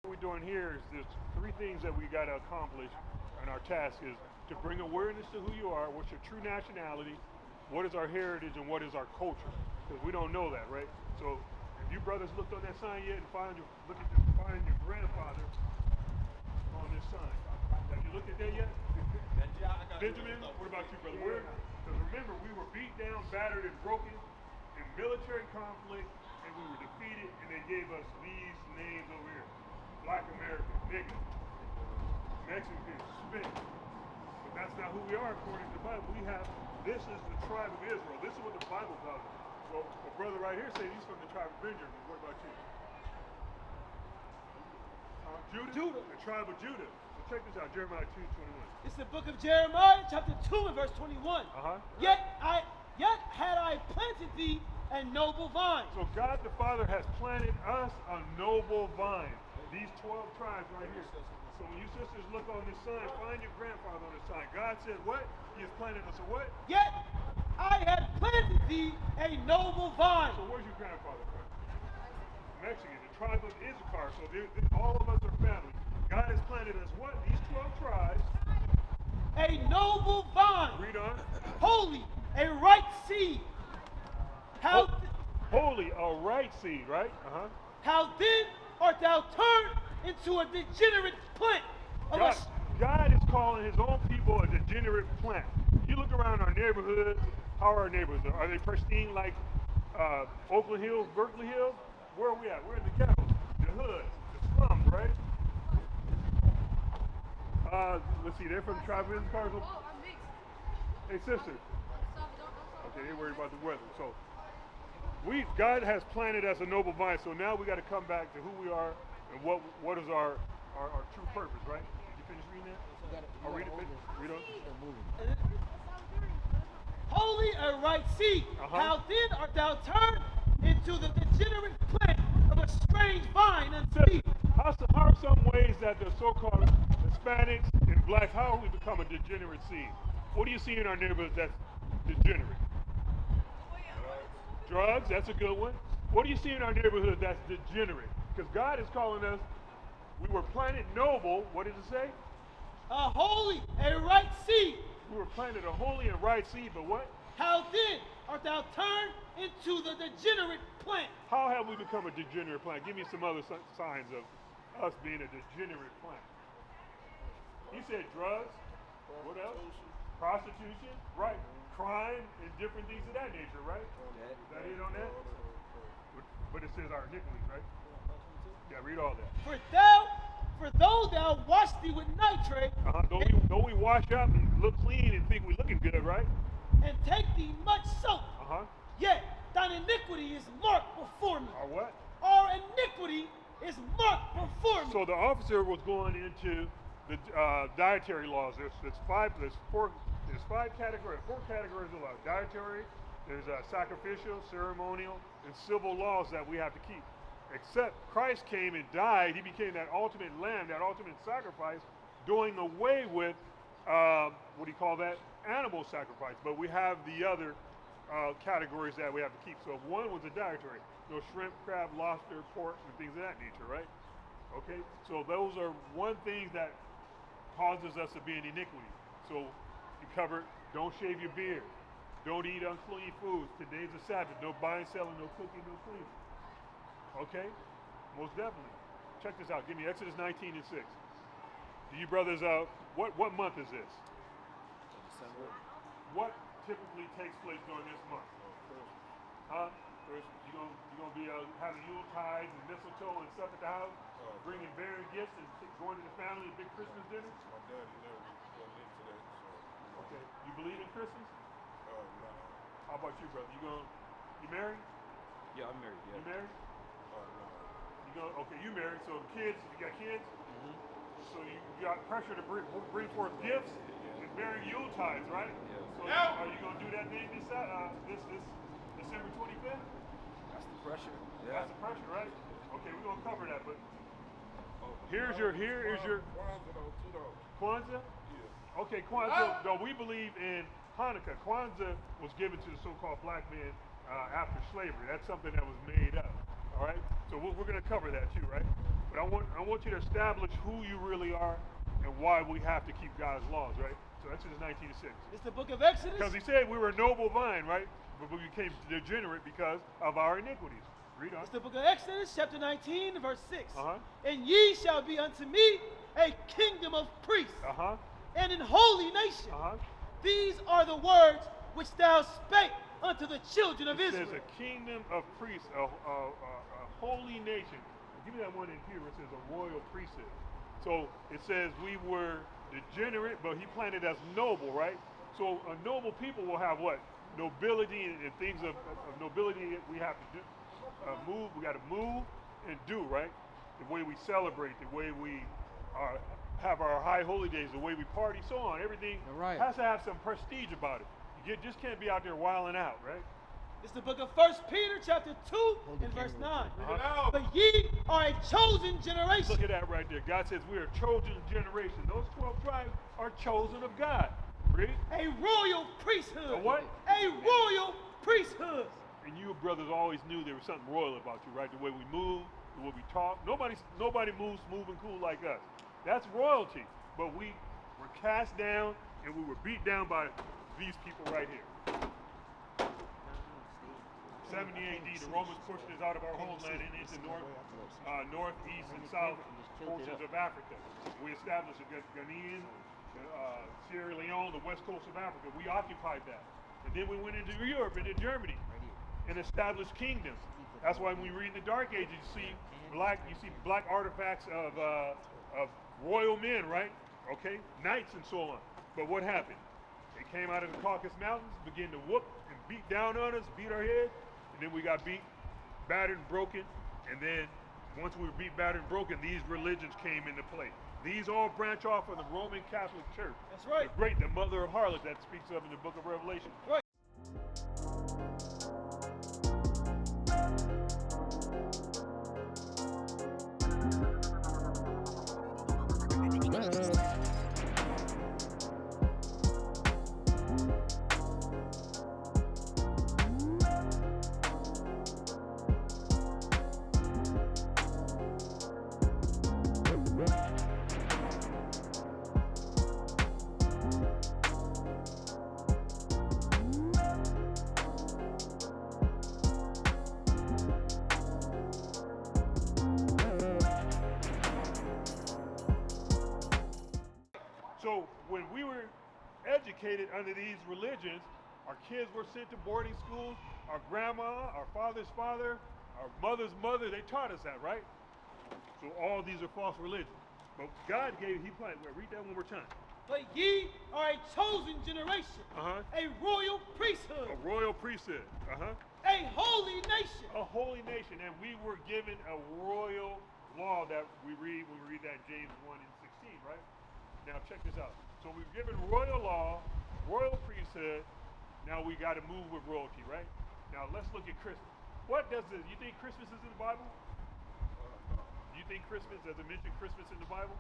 What we're doing here is there's three things that we got to accomplish, and our task is to bring awareness to who you are, what's your true nationality, what is our heritage, and what is our culture. Because we don't know that, right? So if you brothers looked on that sign yet and find your grandfather on this sign, have you looked at that yet? Benjamin, what about you, brother? Because remember, we were beat down, battered, and broken in military conflict, and we were defeated, and they gave us these names over here. Black American, nigga, Mexican, Hispanic. But that's not who we are according to the Bible. This is the tribe of Israel. This is what the Bible tells us. Well, the brother right here says he's from the tribe of Benjamin. What about you? Judah? The tribe of Judah. So check this out, Jeremiah 2:21. It's the book of Jeremiah, chapter 2 and verse 21. Yet had I planted thee a noble vine. So God the Father has planted us a noble vine. These 12 tribes right here. So when you sisters look on this sign, find your grandfather on the sign. God said what? He has planted us a what? Yet I had planted thee a noble vine. So where's your grandfather from? Mexican, the tribe of Issachar. So all of us are family. God has planted us what? These 12 tribes. A noble vine. Read on. Holy, a right seed. Holy, a right seed, right? How then art thou turned into a degenerate plant? God is calling his own people a degenerate plant. You look around our neighborhoods, how are our neighborhoods? Are they pristine like Oakland Hills, Berkeley Hills? Where are we at? We're in the ghetto, the hood, the slums, right? Let's see, they're from the tribe of Issachar. Hey, sister. Okay, they're worried about the weather. So, God has planted us a noble vine, so now we got to come back to who we are and what is our true purpose, right? Did you finish reading that? I'll read it. Read on. Holy a right seed. How then art thou turned into the degenerate plant of a strange vine unto me? How are some ways that the so-called Hispanics and blacks, how have we become a degenerate seed? What do you see in our neighborhoods that's degenerate? Drugs, that's a good one. What do you see in our neighborhood that's degenerate? Because God is calling us, we were planted noble, what does it say? A holy, a right seed. We were planted a holy and right seed, but what? How then art thou turned into the degenerate plant? How have we become a degenerate plant? Give me some other signs of us being a degenerate plant. He said drugs. What else? Prostitution. Right. Crime and different things of that nature, right? Is that it on that? But it says our iniquities, right? Yeah, read all that. For though thou wash thee with nitrate, don't we wash up and look clean and think we're looking good, right? And take thee much soap, yet thine iniquity is marked before me. Our what? Our iniquity is marked before me. So the officer was going into the dietary laws. There's four categories of law. Dietary, there's sacrificial, ceremonial, and civil laws that we have to keep. Except Christ came and died. He became that ultimate lamb, that ultimate sacrifice, doing away with, what do you call that? Animal sacrifice. But we have the other categories that we have to keep. So one was the dietary. No shrimp, crab, lobster, pork, and things of that nature, right? Okay? So those are one thing that causes us to be in iniquity. So you covered, don't shave your beard. Don't eat unclean foods. Today's the Sabbath. No buying, selling, no cooking, no cleaning. Okay? Most definitely. Check this out. Give me Exodus 19 and 6. Do you brothers, what month is this? December. What typically takes place during this month? First, you're gonna be having Yule tides and mistletoe and stuff at the house, bringing bearing gifts and going to the family, a big Christmas dinner? My dad, he never got into that, so. Okay. You believe in Christmas? No. How about you, brother? You married? Yeah, I'm married, yeah. You married? No. Okay, you married, so kids, you got kids? So you got pressure to bring forth gifts and bearing Yule tides, right? Yeah. So are you gonna do that thing this December 25th? That's the pressure. Yeah. That's the pressure, right? Okay, we're gonna cover that, but Here is your Kwanza? Yeah. Okay, Kwanza, no, we believe in Hanukkah. Kwanza was given to the so-called black men after slavery. That's something that was made up. All right. So we're going to cover that too, right? But I want you to establish who you really are and why we have to keep God's laws, right? So Exodus 19:6. It's the book of Exodus. Because he said we were a noble vine, right? But we became degenerate because of our iniquities. Read on. It's the book of Exodus, chapter 19, verse 6. Uh-huh. And ye shall be unto me a kingdom of priests Uh-huh. and an holy nation. Uh-huh. These are the words which thou spake unto the children of It Israel. says a kingdom of priests, a holy nation. Give me that one in here where it says a royal priesthood. So it says we were degenerate, but he planted us noble, right? So a noble people will have what? Nobility and things of nobility that we have to do. Move, we got to move and do, right? The way we celebrate, the way we have our high holy days, the way we party, so on. Everything has to have some prestige about it. You just can't be out there wilding out, right? It's the book of 1 Peter, chapter 2, and verse 9. Uh-huh. But ye are a chosen generation. Look at that right there. God says we are a chosen generation. Those 12 tribes are chosen of God. Read. A royal priesthood. A what? A royal priesthood. And you brothers always knew there was something royal about you, right? The way we move, the way we talk. Nobody moves smooth and cool like us. That's royalty. But we were cast down and we were beat down by these people right here. 70 AD, the Romans pushed us out of our homeland and into north, east, and south portions of Africa. We established Ghanaian, Sierra Leone, the west coast of Africa. We occupied that. And then we went into Europe, into Germany, and established kingdoms. That's why when we read in the Dark Ages, you see black artifacts of royal men, right? Okay, knights and so on. But what happened? They came out of the Caucasus Mountains, began to whoop and beat down on us, beat our heads, and then we got beat, battered, and broken. And then once we were beat, battered, and broken, these religions came into play. These all branch off of the Roman Catholic Church. That's right. The mother of harlots that speaks of in the book of Revelation. Right. So when we were educated under these religions, our kids were sent to boarding schools, our grandma, our father's father, our mother's mother, they taught us that, right? So all these are false religions. But God gave, read that one more time. But ye are a chosen generation, Uh-huh. a royal priesthood, A royal priesthood. Uh-huh. a holy nation. A holy nation. And we were given a royal law that we read when we read that James 1 and 16, right? Now check this out. So we've given royal law, royal priesthood. Now we got to move with royalty, right? Now let's look at Christmas. You think Christmas is in the Bible? Do you think Christmas, does it mention Christmas in the Bible?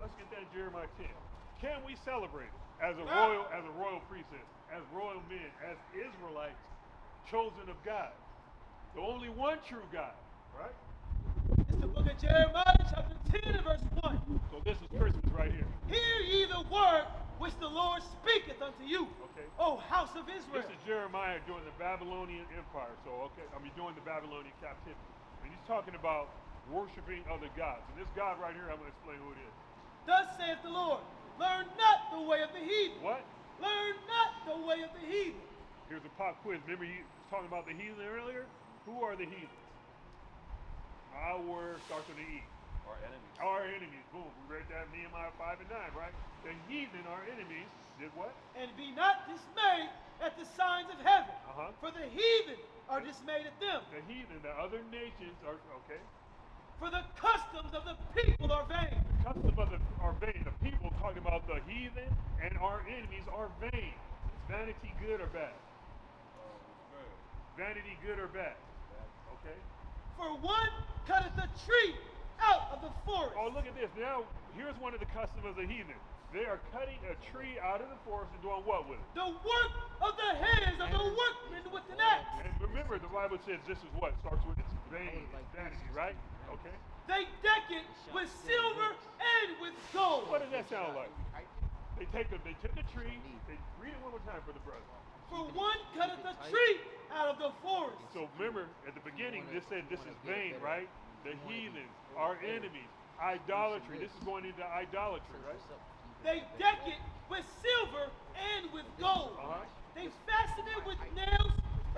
Let's get that in Jeremiah 10. Can we celebrate it as a royal priesthood, as royal men, as Israelites, chosen of God? The only one true God, right? It's the book of Jeremiah, chapter 10, and verse 1. So this is Christmas right here. Hear ye the word which the Lord speaketh unto you, Okay. O house of Israel. This is Jeremiah during the Babylonian Empire. So, during the Babylonian captivity. And he's talking about worshiping other gods. And this God right here, I'm going to explain who it is. Thus saith the Lord, learn not the way of the heathen. What? Learn not the way of the heathen. Here's a pop quiz. Remember he was talking about the heathen earlier? Who are the heathens? Our word starts with an E. Our enemies. Our enemies. Boom. We read that in Nehemiah 5 and 9, right? The heathen, our enemies, did what? And be not dismayed at the signs of heaven. Uh-huh. For the heathen are dismayed at them. The heathen, the other nations are, okay. For the customs of the people are vain. The customs of are vain. The people talking about the heathen and our enemies are vain. Is vanity good or bad? Vanity good or bad? Okay. For one cutteth a tree out of the forest. Oh, look at this. Now, here's one of the customs of the heathen. They are cutting a tree out of the forest and doing what with it? The work of the hands of the workmen with an axe. And remember, the Bible says this is what? Starts with, vain, vanity, right? Okay. They deck it with silver and with gold. What does that sound like? They took a tree. They read it one more time for the brother. For one cutteth a tree out of the forest. So remember, at the beginning, this said this is vain, right? The heathens, our enemies, idolatry. This is going into idolatry, right? They deck it with silver and with gold. They fasten it with nails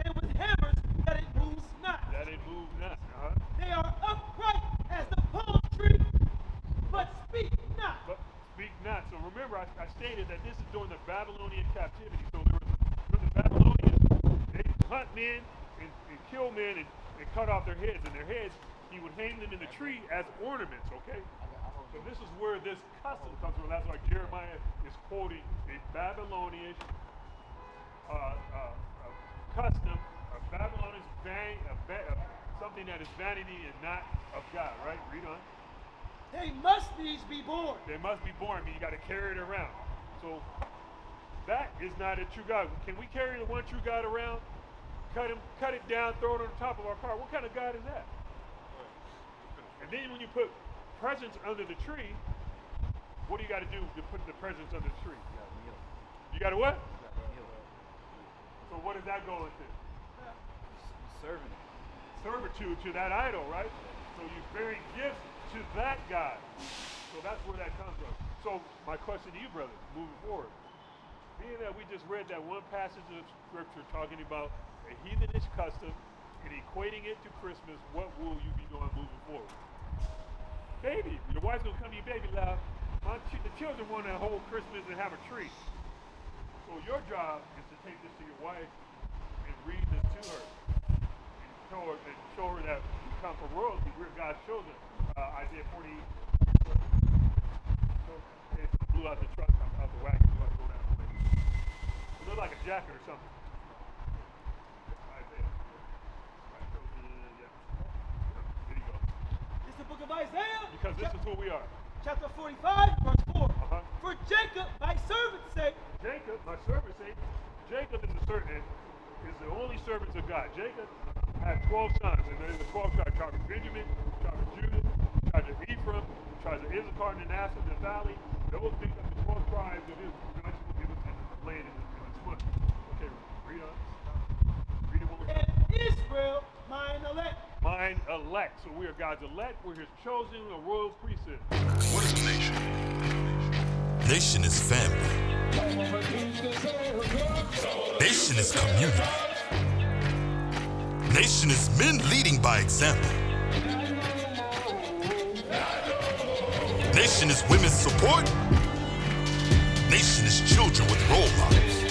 and with hammers that it moves not. That it moves not. They are upright as the palm tree, but speak not. But speak not. So remember, I stated that this is during the Babylonian captivity. So there was the Babylonians, they hunt men and kill men and cut off their heads. And their heads, he would hang them in the tree as ornaments, okay? So this is where this custom comes from. That's why Jeremiah is quoting a Babylonian custom, a Babylonian something that is vanity and not of God, right? Read on. They must needs be born. They must be born. I mean, you got to carry it around. So that is not a true God. Can we carry the one true God around? Cut it down, throw it on the top of our car. What kind of God is that? And then when you put presents under the tree, what do you got to do to put the presents under the tree? You got to what? So what does that go into? Serving it. Servitude to that idol, right? So you bury gifts to that God. So that's where that comes from. So my question to you, brother, moving forward, being that we just read that one passage of scripture talking about a heathenish custom and equating it to Christmas, what will you be doing moving forward? Baby, your wife's gonna come to you, baby, loud. The children want to hold Christmas and have a tree. So your job is to take this to your wife and read this to her. And show her that we come from royalty. We're God's children. Isaiah 40. So it blew out the truck, out the wagon, so I go down the way. It looked like a jacket or something. Isaiah. Right, so, yeah. There you go. It's the book of Isaiah. Because this is who we are. Chapter 45, verse 4. For Jacob, my servant's sake. Jacob, my servant's sake. Jacob is the only servant of God. Jacob had 12 sons, and there's the 12 tribes: tribe of Benjamin, tribe of Judah, tribe of Ephraim, tribe of Issachar, Manasseh, Naphtali. Those make up the 12 tribes of Israel. God will give us the land in this month. Okay, read on. Read it one more time. And Israel, mine elect. Mine elect. So we are God's elect. We're His chosen, a royal priesthood. What is a nation? Nation is family. Nation is community. Nation is men leading by example. Nation is women's support. Nation is children with role models.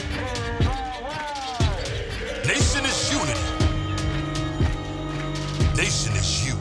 Nation is unity. Nation is you.